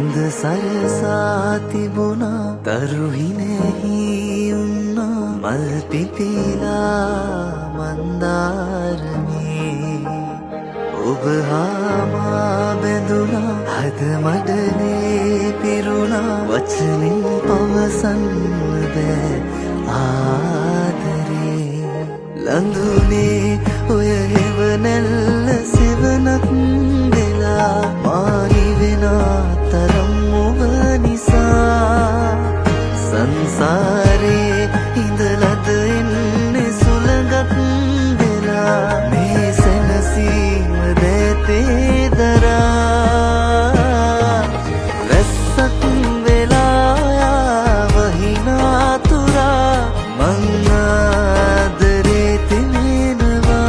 හඳ සරසා තිබුණා තරුහිනෙහි උන්නා මල් පිපිලා මන්දාරමේ ඔබ හාමා බැඳුණා හද මඩනේ පිරුණා වචනින් පවසන්න බෑ ආදරේ ලඳුනේ ඔය හෙවනැල්ල සෙවනක් වෙලා මාහි වෙනා තරම් ඔබ නිසා සංසාරේ ඉඳලද එන්නේ සුළඟක් වෙලා මේ සැනසීම දැතේ දරා වැස්සක් වෙලා වහිනා තුරා මං ආදරේ තෙමෙනවා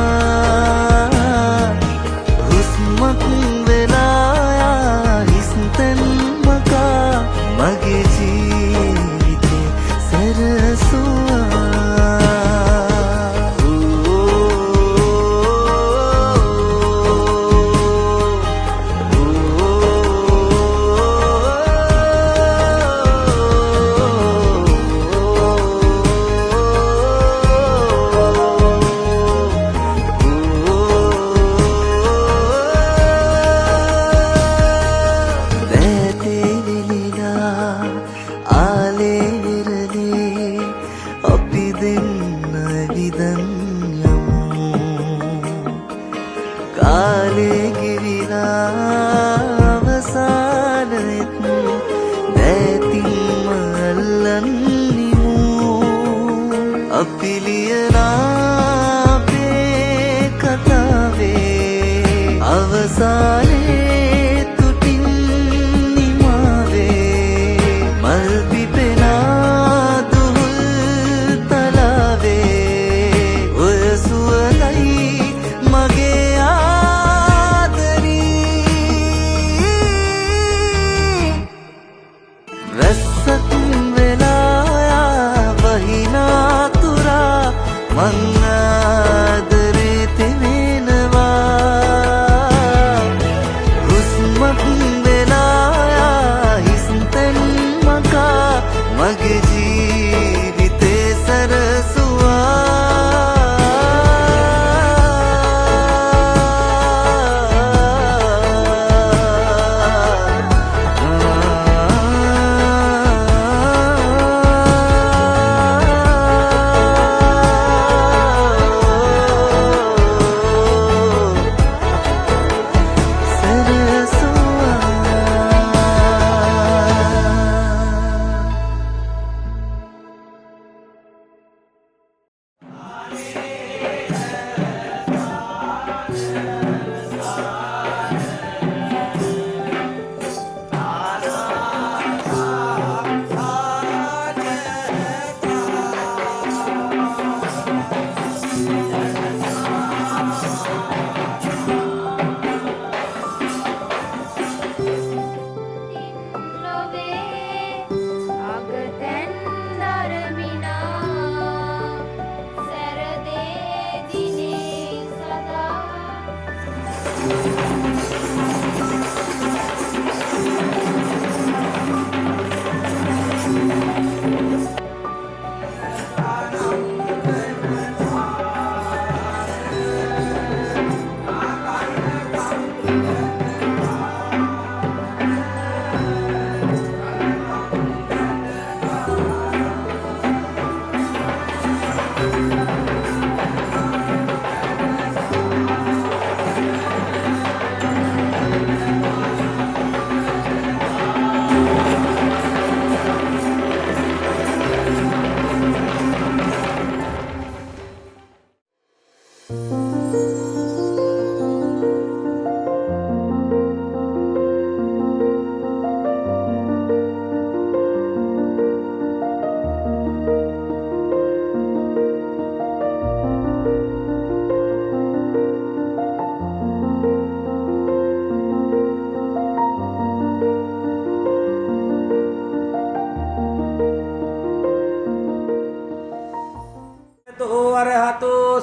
හුස්මක් වෙලා හිස්තැන් මකා මගේ ජීවිතේ සැරසුවා කාලේ ගිවිලා අවසානයත් දැතින්ම අල්ලන්නිමු අපි ලියනා අපේ කතාවේ අවසානයේ තුටින් නිමාවේ මල් පිපෙනා දුහුල් තලාවේ ඔය සුවඳයි මගේ වැස්සක් වෙලා වහිනා තුරා මං ආදරේ තෙමෙනවා හුස්මක් වෙලා හිස්තැන් මකා මගේ ජීවිතේ සැරසුවා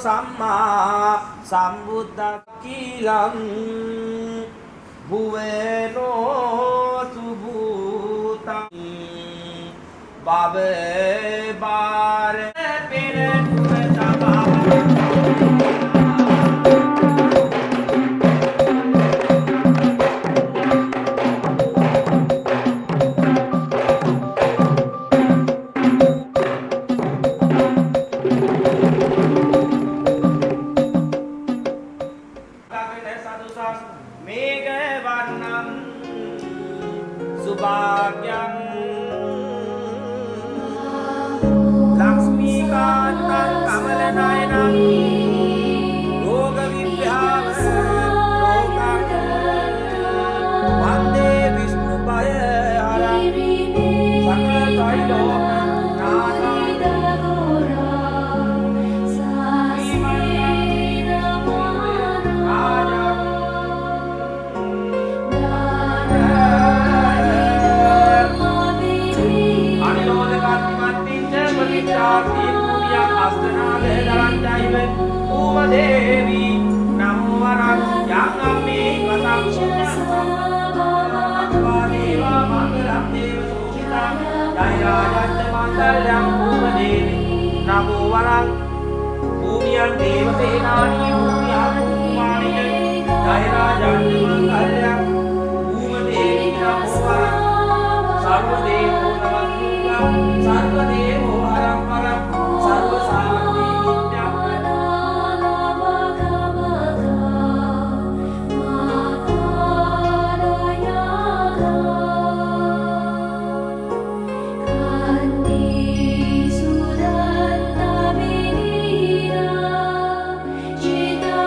සම්මා සම්බුද්දකිලං බුවේනෝ සුභු බව බාර පෙරටුව තබා මේඝ වර්ණම් සුභාග්‍යම් ලක්ෂ්මීකාන්තං කමලනයනං රෝග විභ්‍යාව ලෝකං වන්දේ විෂ්ණු භය හරං සකල ත්‍රිලෝක देवी नमो वरं यामि वतं देवा मंगलं देव सुचितं जयाजत मंगलं देवी नमो वरं भूमियं देवसेनानि भूमियं भूमानि जयराजत मंगलं भूमदेवी नमो वरं सर्वदेवो नमस्कृतं सर्वदेवो हरं परं सर्वसान्ति Chita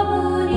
Pabunito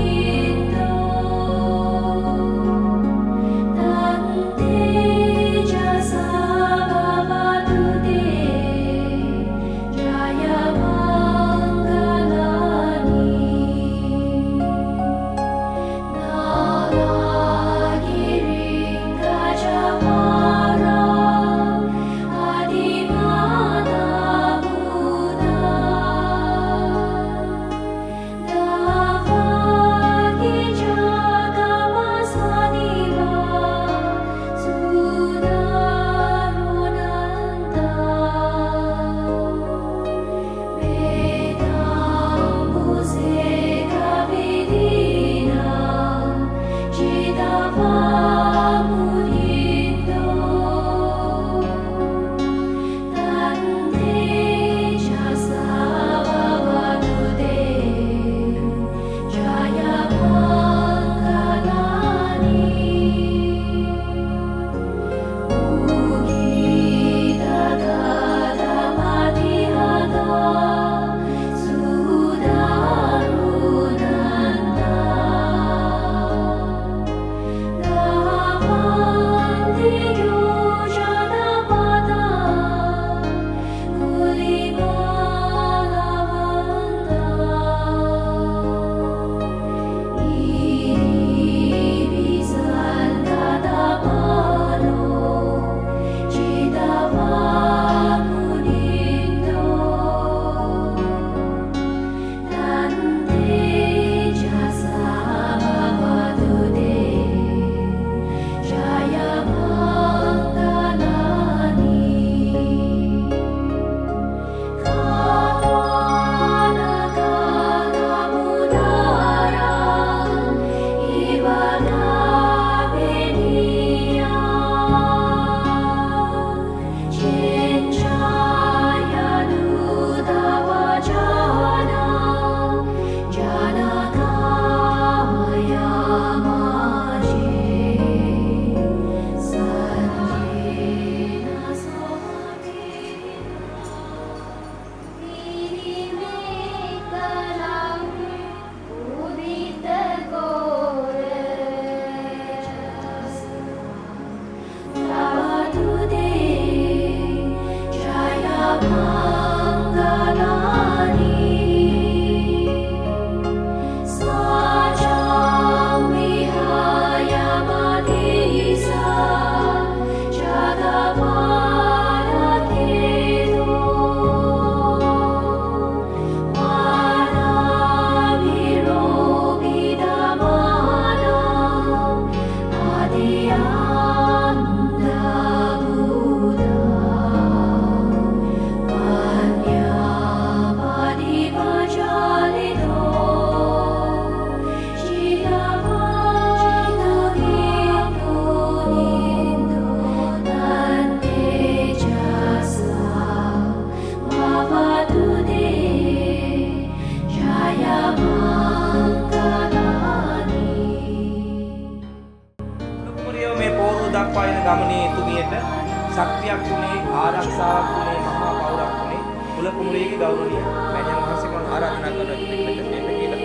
කුමරියගේ ගෞරවනීය මෑණියන් වහන්සේ මම ආරාධනා කරනවා පිළිපෙත දෙන්න කියලා.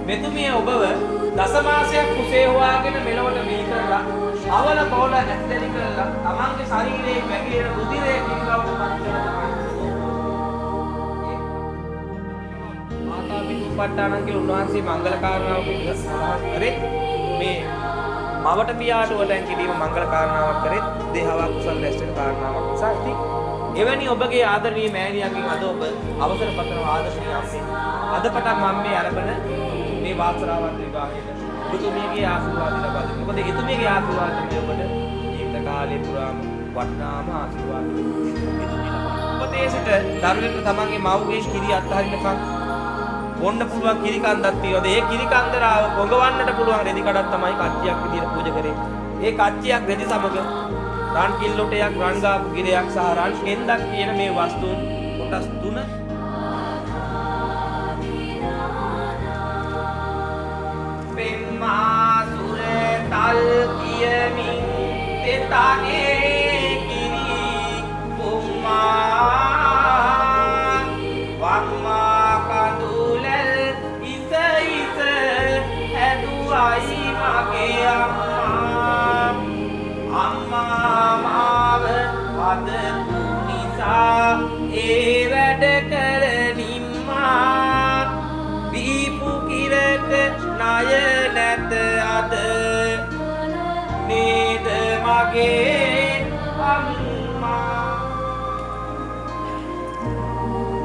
මෙතුමිය ඔබව දසමාසයක් කුසේ හොයාගෙන මෙලොවට බිහි කරලා අවල බෝල ඇත්තලි කරලා තමන්ගේ ශරීරයේ වැగిරෙන රුධිරය කිරිලවට පත් කරලා මාතා පිටුපට්ටානන් කියලා උන්වහන්සේ මංගල කාරණාවක් සඳහන් කරේ මේ මවට පියාට වටෙන් කිරීම මංගල කාරණාවක් කරේ දේහාවක් කුසල රැස් වෙන කාරණාවක් නිසා ඉතින් එවැනි ඔබගේ ආදරණීය මෑණියන්ගෙන් අද ඔබ අවසර පතන ආදර්ශනීය අම්මේ අද පටන් මම මේ අරබන මේ වාසනාවන්ත විවාහයට ඔබතුමියගේ ආශිර්වාද ලබා දෙන්න. මොකද එතුමියගේ ආශිර්වාද තමයි ඔබට ජීවිත කාලේ පුරාම වටිනාම ආශිර්වාද දෙන්නේ. උපදේශයට දරුවෙකුට තමන්ගේ මව්ගේ කිරි අත්හරින්නකම් බොන්න පුළුවන් කිරි කන්දක් තියෙනවා. ඒ කිරි කන්දරාව පොඟවන්නට පුළුවන් රෙදි කඩක් තමයි කච්චියක් විදියට පූජා කරේ. ඒ කච්චියක් රෙදි සමග රන් කිල්ලොටයක්, රන් ගාපු ගිරයක් සහ රන් කෙන්දක් කියන මේ වස්තුන් කොටස් 3 පෙම්මාසුර තල් කියමින් තෙතනේ කිරි පුම්මා වම්මා කඳුලල් ඉස හැදුවයි මගේ අම්මා මාව වදපු නිසා ඒ වැඩ කරනිම්මා දීපු කිරට ණය නැත අද නේද මගේ අම්මා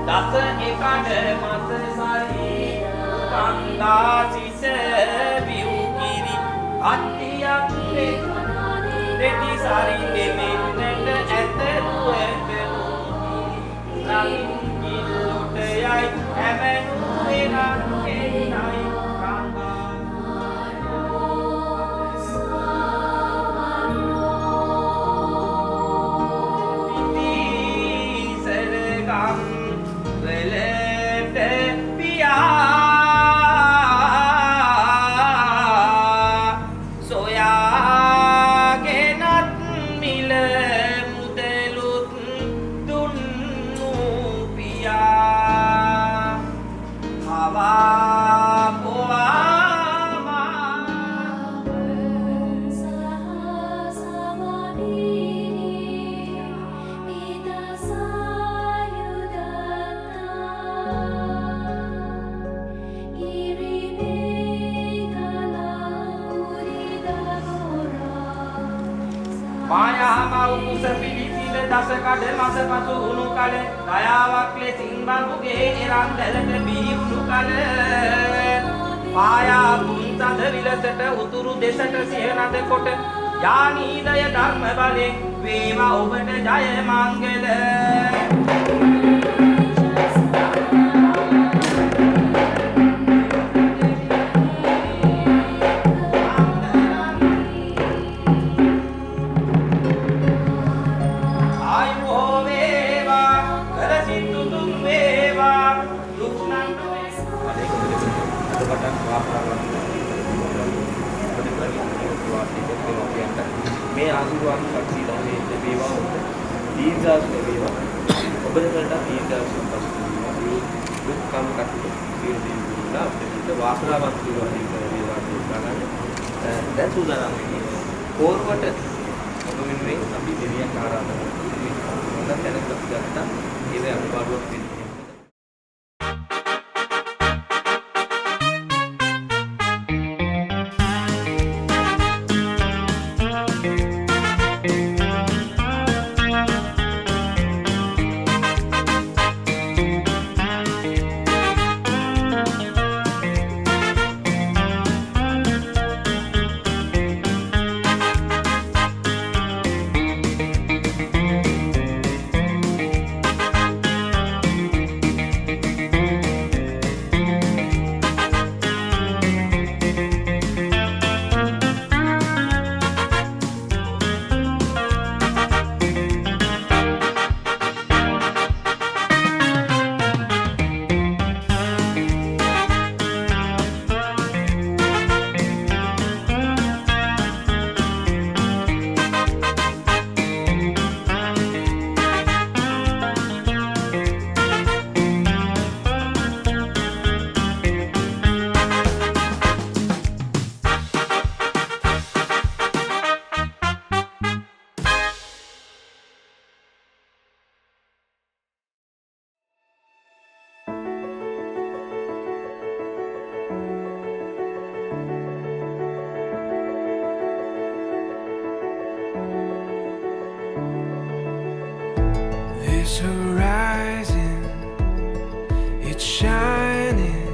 දස එකඩ මත සරි කන්දා සිස විව් කිරි අට්ටියක් රෙදි සරි දෙමෙන්නට ඇතරු ඇතරු රන් කිල්ලොටයයි හැමනු වෙනන් එන්නයි දස කඩ මස පසු උණු කල දයාවක් ලෙසින් බඹුගේ එරන් දැලට බිහිවුණු කල පායා පුන්සඳ විලසට උතුරු දෙසට සිහනද කොට යානීදය ධර්ම බලෙන් වේවා ඔබට ජය මංගල මේ ආශිර්වාද ශක්තිය තමයි ලැබේවා ඔබට දීර්ඝායුෂ ලැබේවා ඔබට දීර්ඝායුෂ පස්සේ දුක්ඛම් කටුක සියලු දේවුලා අපිට වාසනාවන්ත වේවා කියලා ගන්න දැන් සූදානම් වෙන්නේ කෝරුවට ඔබ වෙනුවෙන් අපි දෙවියන් ආරාධනා කරනවා හොඳ තැනකට ගත්තා ඒවේ අනුභවයක් වෙන්නේ This horizon, it's shining.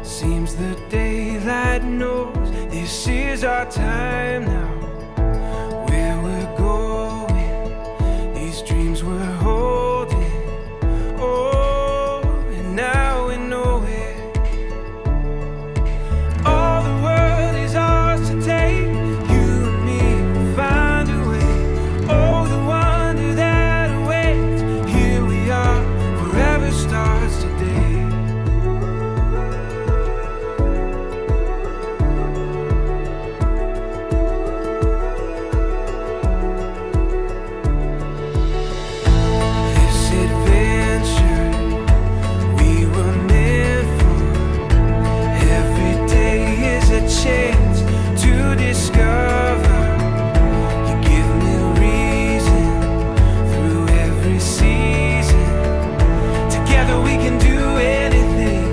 Seems the daylight knows this is our time now. Where we're going, these dreams we're holding. Oh, and now we know it. All the world is ours to take. You and me will find a way. Oh, the wonder that awaits. Here we are, forever starts today. This adventure we were meant for. Every day is a chance to discover. You give me reason through every season. Together we can do anything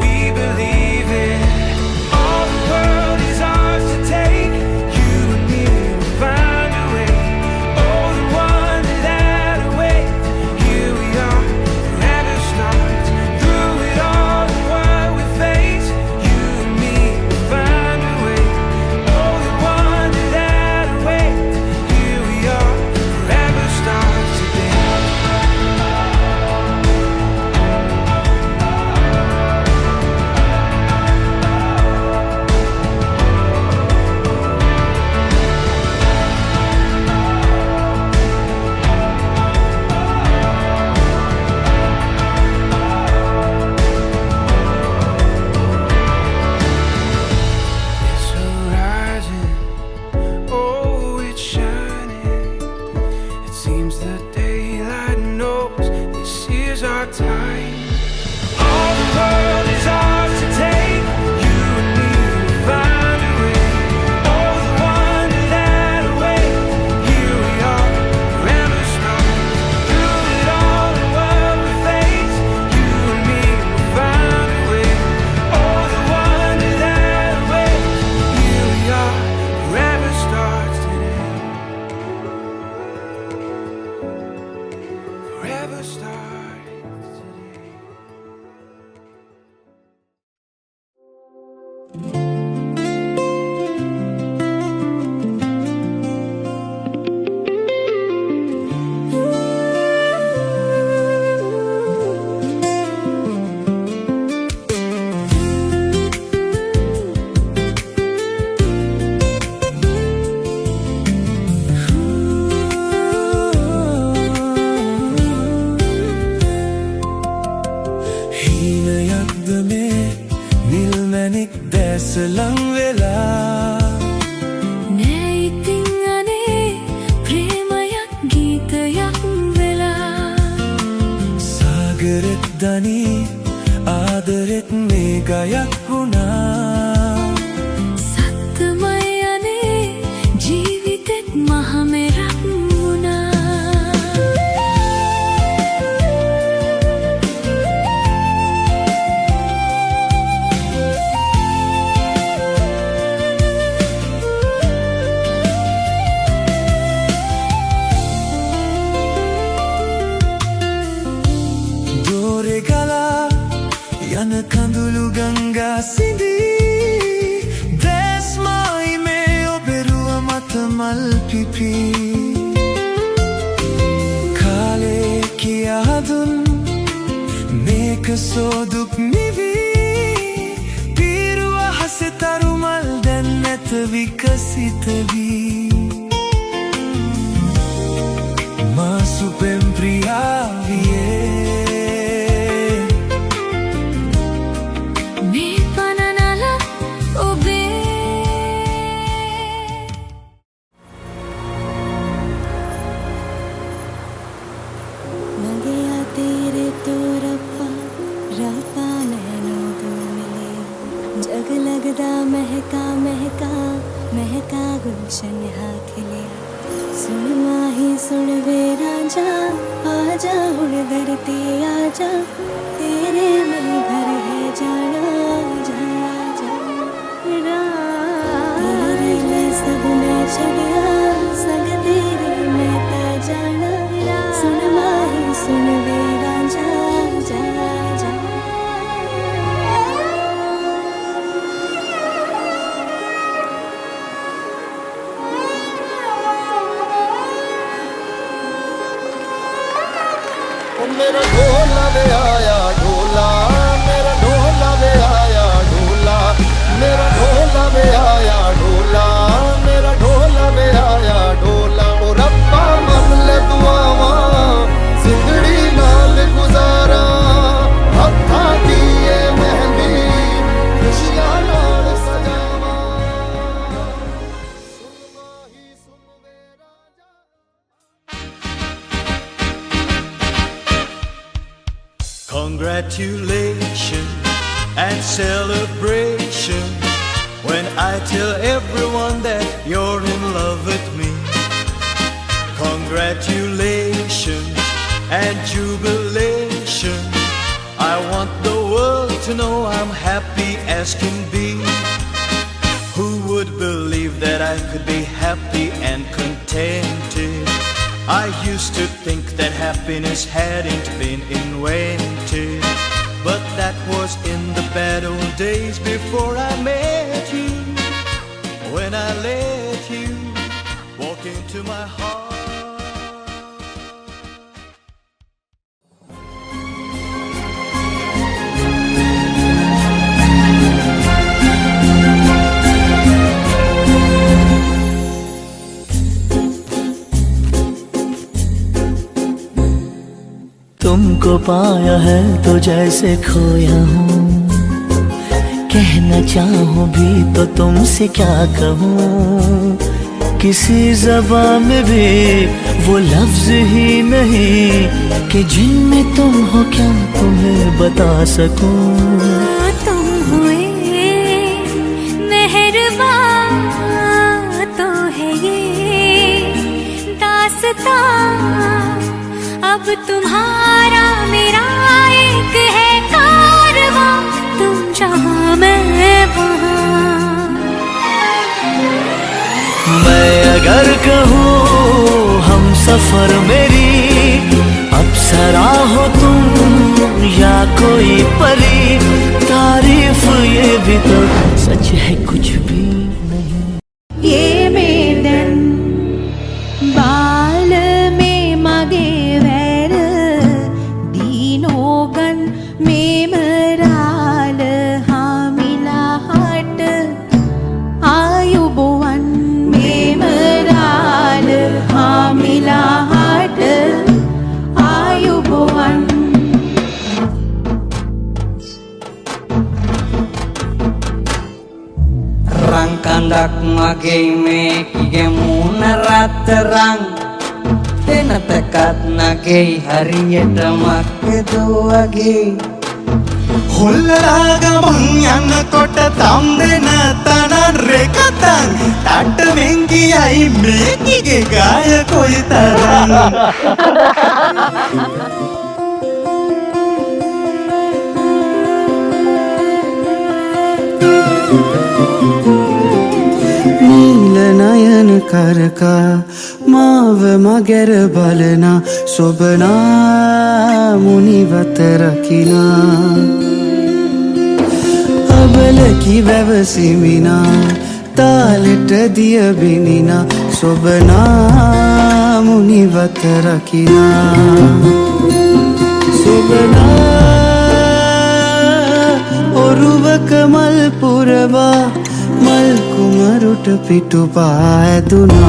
we believe in. All the world is ours to take. You and me will find a way. Oh, the wonder that awaits. Here we are, forever starts. Through it all and what we face, you and me will find a way. Oh, the wonder that awaits. Here we are, forever starts today. This horizon, oh, it's shining. It seems the daylight knows this is our time. All the world is ours to take. You and me will find a way. Oh, the wonder that awaits. Here we are, forever starts. Through it all and what we face, you and me will find a way. Oh, the wonder that awaits. Here we are, forever starts today. Forever starts today. හීනයක්ද මේ නිල්මැණික් දැස ලං වෙලා නෑ ඉතින් අනේ ප්‍රේමයක් ගීතයක් වෙලා සාගරෙත් දනී ආදරෙත් මේ ගයක් වුණා සත්තමයි අනේ ජීවිතෙත් මහමෙරක් වුණා දෝරෙ ගලා යන කඳුළු ගංගා සිඳී දැස්මයි මේ ඔබෙරුව මත මල් පිපී කාලේ කියා දුන් මේක සෝදුක් නිවී පිරුව හසේ තරුමල් දැන් නැත විකසිත වී මා සුපෙම් ප්‍රියාවියේ මේ පනනල ඔබේ මගේ අතීරේ තෝරප්පා රපා නෑනෝ දුමිලේ जग लगदा महका महका महका गुलशन हा खिले सुन माही सुन वे राजा आजा हुण धरती आजा तेरे में घर है जाना जा जा तेरे लिए सब मैं छड़िया संग तेरे में ता जाना सुन माही सुन वे रांझा जा जा मेरा ढोला वे आया ढोला मेरा ढोला वे आया ढोला मेरा ढोला वे आया ढोला मेरा ढोला वे आया ढोला ओ रब्बा मन ले दुआवा जिंदड़ी नाल गुजारा हत्था दिए मेहंदी खुशियां नाल सजावा सुन माही सुन वे राजा Congratulations and celebration when I tell everyone that you're in love with me. Congratulations and jubilation. I want the world to know I'm happy as can be. Who would believe that I could be happy and contented? I used to think that happiness hadn't been invented, but that was in the bad old days before I met you. When I let you walk into my heart. तुमको पाया है तो जैसे खोया हूँ कहना चाहूँ भी तो तुमसे क्या कहूँ किसी ज़बान में भी वो लफ्ज़ ही नहीं कि जिनमें तुम हो क्या तुम्हें बता सकूँ तुम हुए मेहरबान तो है ये दास्तां अब तुम्हारा मेरा एक है कारवां तुम जहाँ मैं वहाँ मैं अगर कहूँ हम सफर मेरी अप्सरा हो तुम या कोई परी तारीफ ये भी तो सच है कुछ भी नहीं ये मेदन बाल में मगे वैर दीनोगन में मराल हामिला हट आयुबोवन में मराल हामिला हट Ayubowan Rang kandak mage me kige muna raterang Tena tekat nage hariyata makke duwage හොල්ලලාගමන් යනකොට තම් දෙන තනන් රෙකතන් තට මෙංගියයි මේකිගේ ගාය කොයි තරම් නීල නයන කරකා මාව මගැර බලනා සොබනා මුනිවත රකිනා අබලකි වැවසිමිනා තාලෙට දිය බිනිනා සොබනා මුනිවත රකිනා සොබනා ඔරුවක මල් පුරවා මල් කුමරුට පිටු පාදුනා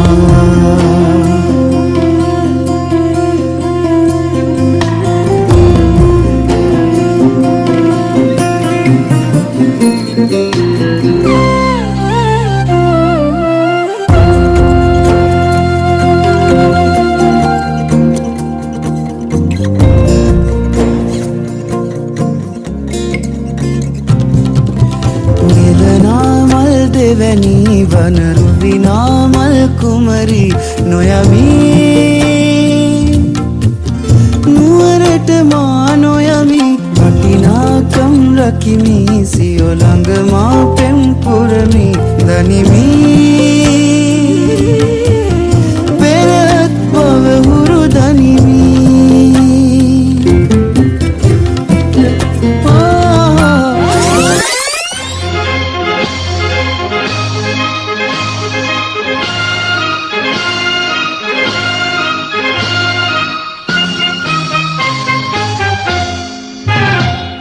දෙවැනි වනරු විනාමල් කුමරි නොයමි නුවරට මා නොයමි වටිනාකම් රකිමි සියො ළඟ මා පෙම් පුරමි දනිමි පෙරත් බව හුරු දනිමි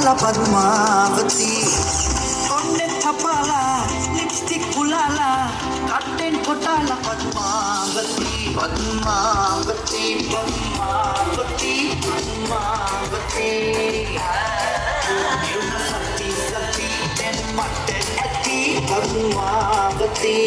කොටාලා පద్මාවති කොණ්ඩෙත් හපාලා ලිප්ස්ටික් පුලාලා කට්ටෙන් කොටාලා පద్මාවති පද්මාවති පද්මාවති පද්මාවති සති සති දැන් මට ඇති පද්මාවති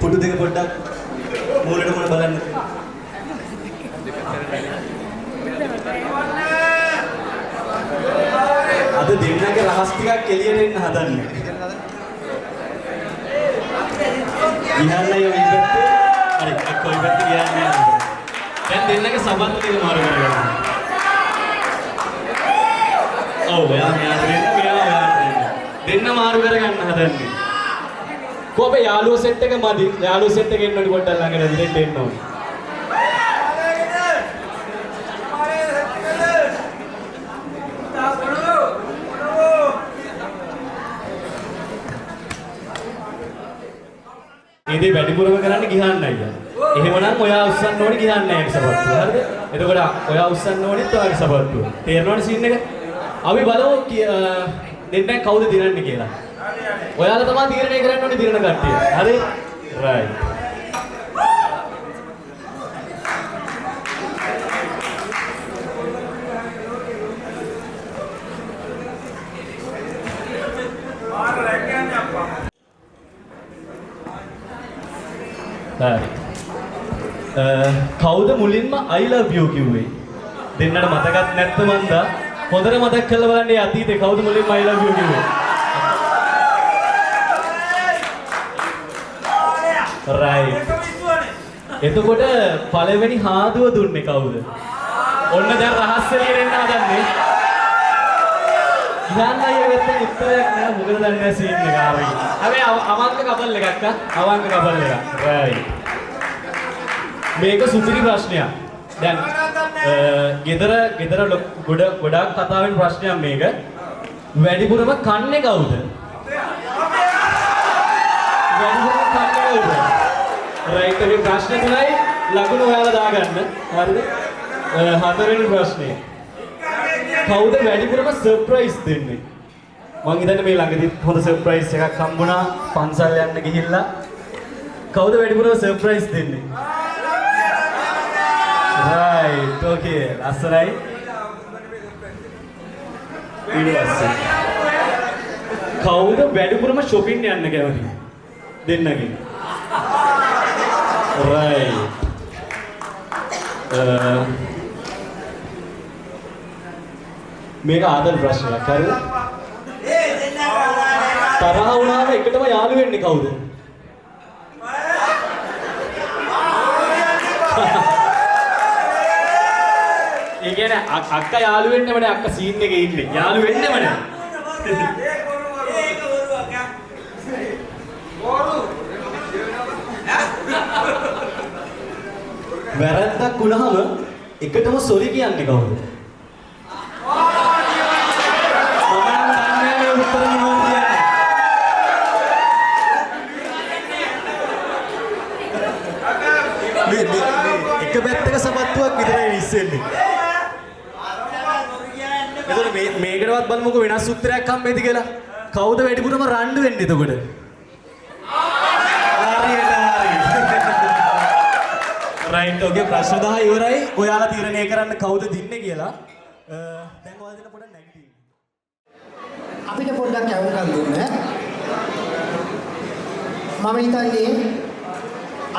පුටු දෙක පොඩ්ඩක් මූලට මොන බලන්න. අද දෙන්නගේ රහස් ටිකක් එළියට එන්න හදන්නේ. ඉහළයි ඔය පැත්තේ. හරි කොයි පැත්තේ ගියාන්නේ නේද? දැන් දෙන්නගේ සම්බන්ධ ටික මාරු කරගන්න. ඔව් එයා දෙන්න මාරු කරගන්න හදන්නේ. කොහොමද යාළුවෝ සෙට් එක මදි. යාළුවෝ සෙට් එක එන්න ඕනි පොඩ්ඩක් ළඟට දෙන්න එන්න ඕනි. ඉතින් වැඩිපුරම කරන්නේ ගිහන්න අයියා. එහෙමනම් ඔයා උස්සන්න ඕනි ගිහන්න නැහැ සපත්තු. හරිද? එතකොට ඔයා උස්සන්න ඕනිත් ඔයාගේ සපත්තු. තේරෙනවද සීන් එක? අපි බලමු දෙන්නෙන් කවුද දිනන්නේ කියලා. ඔයාලා තමයි තීරණය කරන්න ඕනේ දිනන කට්ටිය. හරි? රයිට්. කවුද මුලින්ම I love you කිව්වේ? දෙන්නට මතකත් නැත්නම් මන්දා හොඳට මතක් කරලා බලන්න මේ අතීතේ කවුද මුලින්ම I love you කිව්වේ? right. එතකොට පළවෙනි හාදුව දුන්නේ කවුද? ඔන්න දැන් රහස් එළියට එන්න හදන්නේ. ඉහාන් අයියා වෙත්තේ උත්තරයක් නෑ මොකද දන්නේ නැහැ සීන් එක ආවේ. හැබැයි අවංක කපල් එකක් අවංක කපල් එකක්. right. මේක සුපිරි ප්‍රශ්නයක්. දැන් ගෙදර ගොඩක් කතාවෙන් ප්‍රශ්නයක් මේක. වැඩිපුරම කන්නේ කවුද? වැඩිපුරම කන්නේ කවුද? රයිට් මේ ප්‍රශ්න තුනයි ලකුණු ඔයාලා දාගන්න. හරිද? හතරවෙනි ප්‍රශ්නේ. කවුද වැඩිපුරම සර්ප්‍රයිස් දෙන්නේ? මං හිතන්නේ මේ ළඟදී හොඳ සර්ප්‍රයිස් එකක් හම්බුණා පන්සල් යන්න ගිහිල්ලා. කවුද වැඩිපුරම සර්ප්‍රයිස් දෙන්නේ? right, okay, ලස්සනයි. ඊට පස්සේ කවුද වැඩිපුරම shopping යන්න කැමති? දෙන්නගේ. right. මේක ආදල් ප්‍රශ්නයක් හරිද? තරහ වුණාම එකටම යාළු වෙන්නේ කවුද? ඒ කියන්නේ අක්කා යාළු වෙන්නෙම නෑ අක්කා සීන් එකේ ඉන්නේ. යාළු වෙන්නෙම නෑ. වැරද්දක් වුණාම එකටම සොරි කියන්නේ කවුද? එක පැත්තක සපත්තුවක් විතරයි ඉස්සෙන්නේ. එතකොට මේකටවත් බලමුකෝ වෙනස් උත්තරයක් හම්බෙයිද කියලා. කවුද වැඩිපුරම රණ්ඩු වෙන්නේ එතකොට? හරියට හරි. රයිට් ඔකේ ප්‍රශ්න 10 ඉවරයි. ඔයාලා තීරණය කරන්න කවුද දින්නේ කියලා. දැන් ඔයාලා දෙන්න පොඩ්ඩක් නැගිටින්න. අපිට පොඩ්ඩක් අවුකම් දුන්න. මම හිතන්නේ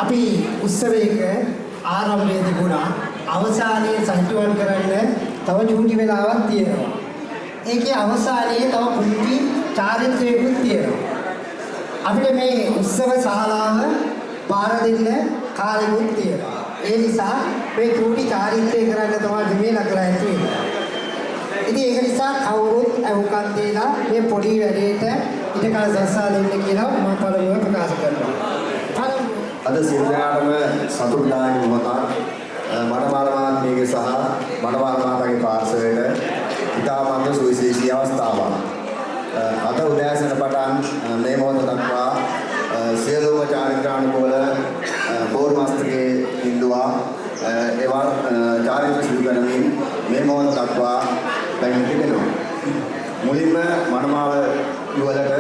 අපි උත්සවයක ආරම්භයේ තිබුණා අවසානයේ සංජීවන කරන්න තව චූටි වෙලාවක් තියෙනවා. ඒකේ අවසානයේ තව පුංචි චාරිත්‍රයකුත් තියෙනවා. අපිට මේ උත්සව ශාලාව පාර දෙන්න කාලෙකුත් තියෙනවා. ඒ නිසා මේ චූටි චාරිත්‍රය කරන්න තමයි මේ නගරය තියෙන්නේ. ඉතින් ඒක නිසා කවුරුත් අවුකම් දීලා මේ පොඩි වැඩේට ඉඩකඩ සලසා දෙන්න කියලා මම පළමුව ප්‍රකාශ කරනවා. අද සියලුනාටම සතුටුදායක මොහොතක් මනමාල මහත්මියගේ සහ මනමාල මහතාගේ පාර්ශවයට ඉතාමත් සුවිශේෂී අවස්ථාවක්. අද උදෑසන පටන් මේ මොහොත දක්වා සියලුම චාරිත්‍රානුකූල බෝර්මස්තකයේ හිඳුවා එවන් චාරිත්‍ර සිදු කරමින් මේ මොහොත දක්වා දැන් තිබෙනවා. මුලින්ම මනමාල යුවලට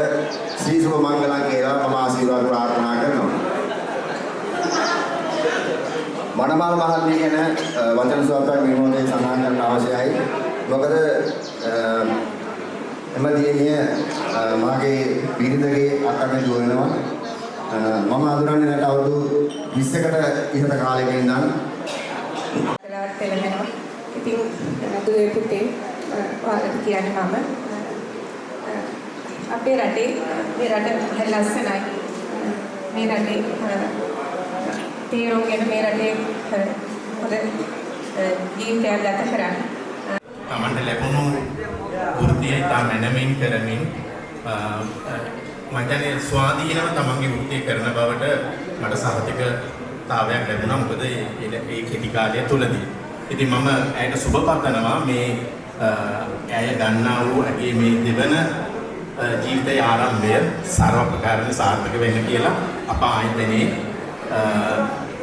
ශ්‍රී සුභ මංගලම් කියලා මම ආශිර්වාද ප්‍රාර්ථනා කරනවා. මනමාල මහත්මිය ගැන වචන සුවපක් මේ මොහොතේ සඳහන් කරන්න අවශ්‍යයි. මොකද එමදියේ මාගේ බිරිඳගේ අක්කගේ දුව වෙනවා. මම අඳුරන්නේ නැට අවුරුදු 20කට ඉහත කාලෙක ඉඳන් කලාවට පෙළඹෙනවා. ඉතින් දුවේ පුතේ ඔයාලට කියන්නේ මම අපේ රටේ මේ රට ලස්සනයි. මේ රටේ තේරුම් ගෙන මේ රටේ හොඳ ජීවිතයක් ගත කරන්න. තමන්ට ලැබුණු වෘත්තිය ඉතා මැනමින් කරමින් මම කියන්නේ ස්වාධීනව තමන්ගේ වෘත්තිය කරන බවට මට සහතිකතාවයක් ලැබුණා. මොකද ඒ කෙටි කාලය තුලදී. ඉතින් මම ඇයට සුබ පතනවා මේ ඇය ගන්නා වූ ඇගේ මේ දෙවන ජීවිතයේ ආරම්භය සර්ව ප්‍රකාරයෙන් සාර්ථක වෙන්න කියලා අප ආයතනයේ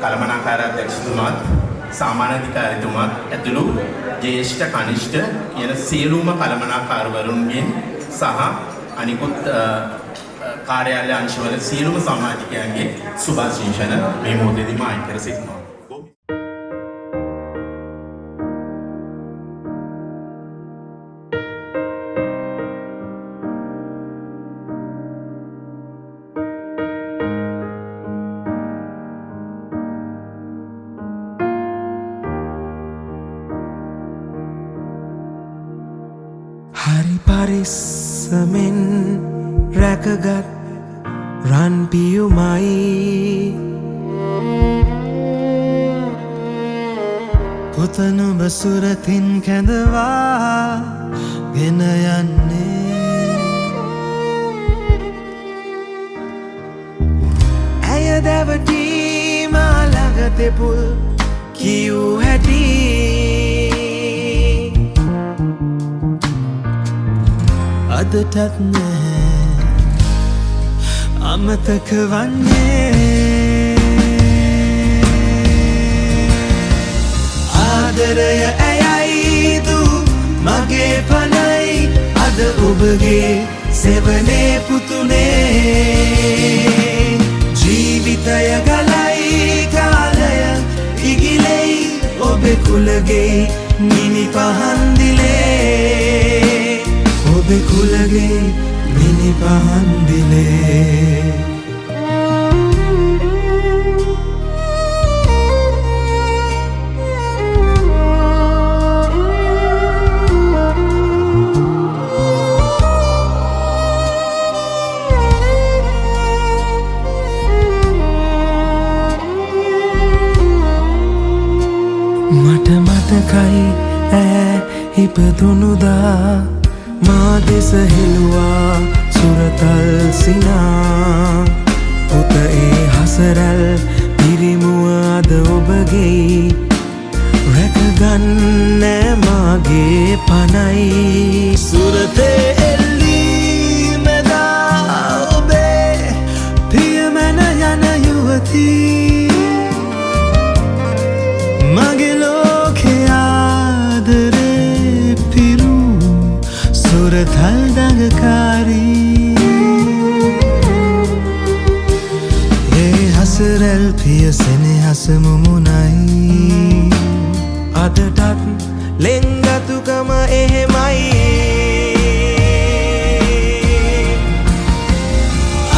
කළමනාකාර අධ්‍යක්ෂතුමාත් සාමාන්‍ය අධිකාරිතුමාත් ඇතුළු ජ්‍යෙෂ්ඨ කනිෂ්ඨ කියන සියලුම කළමනාකාරවරුන්ගෙන් සහ අනිකුත් කාර්යාලය අංශවල සියලුම සමාජිකයන්ගේ සුභාශිංසන මේ මොහොතේදී මා අයින් කර සිටිනවා. හරි පරිස්සමෙන් රැකගත් රන් පියුමයි පුත නුඹ සුරතින් කැඳවා ගෙන යන්නේ ඇය දැවටීම ළඟ තෙපුල් කියූ හැටි අදටත් නැහැ අමතක වන්නේ ආදරය ඇයයි දු මගේ පනයි අද ඔබගේ සෙවනේ පුතුනේ ජීවිතය ගලයි කාලය ඉගිලෙයි ඔබේ කුලගේ නිනි පහන්දිලේ ඔබේ කුලගේ මිනි පහන්දිලේ මට මතකයි ඈ ඉපදුනුදා මා දෙස හෙළුවා සුරතල් සිනා පුත ඒ හසරල් පිරිමුව අද ඔබගේ රැකගන්න මාගේ පනයි සුරතේ එල්ලීමදා ඔබේ පියමැන යන යුවතී මගේ ලෝකේ ආදරේ පිරු සුරතල් දඟකාරී ඒ හසරැල් පිය සෙනෙහස මුමුණයි අදටත් ලෙන්ගතුකම එහෙමයි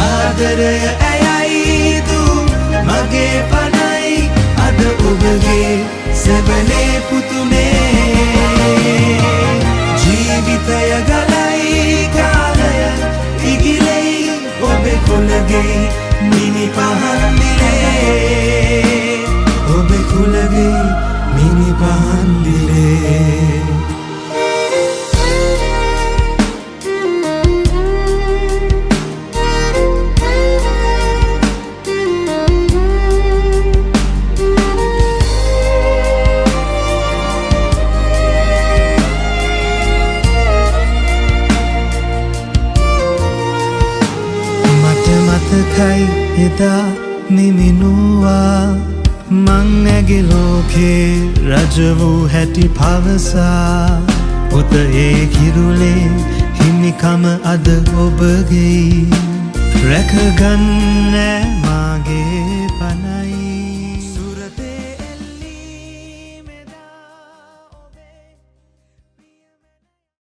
ආදරය ඇයයි දු මගේ පනයි අද ඔබගේ සැබනේ පුතුනේ ජීවිතය ගලයි කාලය ඉගිලෙයි ඔබේ කුලගේ මිනි පහන්දිලේ ඔබේ කුලගේ මිනි පහන්දිලේ මතකයි එදා නිමිනුවා මං ඇගේ ලෝකේ රජ වූ හැටි පවසා පුත ඒ කිරුලේ හිමිකම අද ඔබගේ රැකගන්න මාගේ